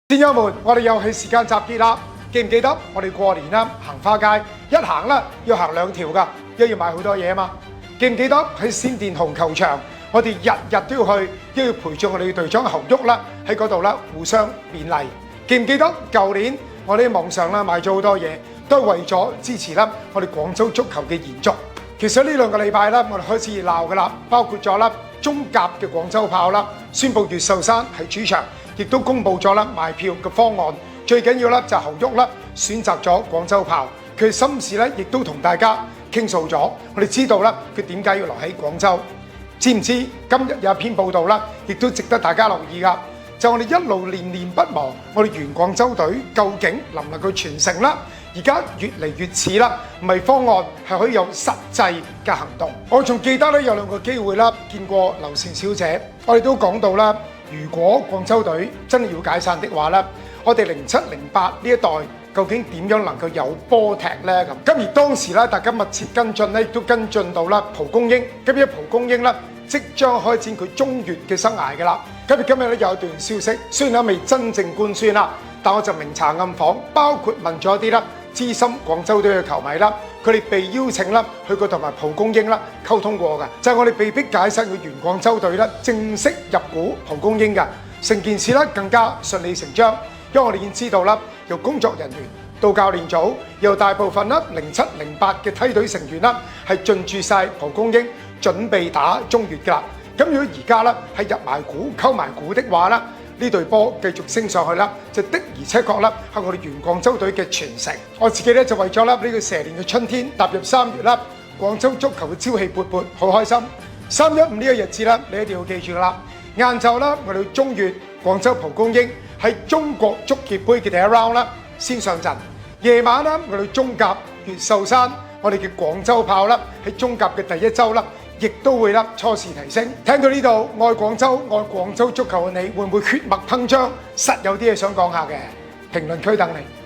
戰友們，我哋又係時間集結啦！記唔記得我哋過年啦行花街，一行啦要行2條㗎，因為要買好多嘢啊嘛！記唔記得喺先電紅球場，我哋日日都要去，都要陪住我哋隊長侯旭啦喺嗰度啦互相勉勵。記唔記得舊年我哋喺網上啦買咗好多嘢，都係為咗支持啦我哋廣州足球嘅延續。其實呢2個禮拜啦，我哋開始熱鬧㗎啦，包括咗啦中甲嘅廣州炮啦，宣布越秀山係主場。亦都公布咗啦賣票嘅方案，最緊要啦就侯旭啦選擇咗廣州炮，佢心事咧亦都同大家傾訴咗。我哋知道啦佢點解要留喺廣州，知唔知今日有一篇報道啦，亦都值得大家留意㗎。就我哋一路念念不忘，我哋原廣州隊究竟能唔能夠傳承啦？而家越嚟越似啦，唔係方案係可以有實際嘅行動。我仲記得咧有2個機會啦，見過劉倩小姐，我哋都講到啦。如果廣州隊真係要解散的話咧，我哋07、08呢一代究竟點樣能夠有波踢呢？咁而當時咧，大家密切跟進咧，亦都跟進到啦蒲公英。今日蒲公英咧即將開展佢中越嘅生涯㗎啦。今日咧有一段消息，雖然未真正官宣啦，但我就明查暗訪，包括問咗一啲啦資深廣州隊嘅球迷啦，佢哋被邀請啦去過同埋蒲公英啦溝通過㗎，就係我哋被逼解散嘅原廣州隊啦，正式入股蒲公英㗎，成件事咧更加順理成章，因為我哋已經知道啦，由工作人員到教練組，由大部分啦07、08嘅梯隊成員啦係進駐晒蒲公英，準備打中越㗎啦。咁如果而家咧係入埋股、溝埋股的話咧，呢隊波繼續升上去啦，就的而且確啦係我哋原廣州隊嘅傳承。我自己咧就為咗啦呢個蛇年嘅春天踏入3月啦，廣州足球嘅朝氣勃勃，好開心。315呢個日子啦，你一定要記住㗎啦。晏晝啦，我哋中越廣州蒲公英喺中國足協杯嘅第一 round 啦，先上陣。夜晚啦，我哋中甲越秀山，我哋嘅廣州炮啦喺中甲嘅第1週啦。亦都會啦，初試提升。聽到呢度，愛廣州、愛廣州足球嘅你，會唔會血脈噴張？實有啲嘢想講下嘅，評論區等你。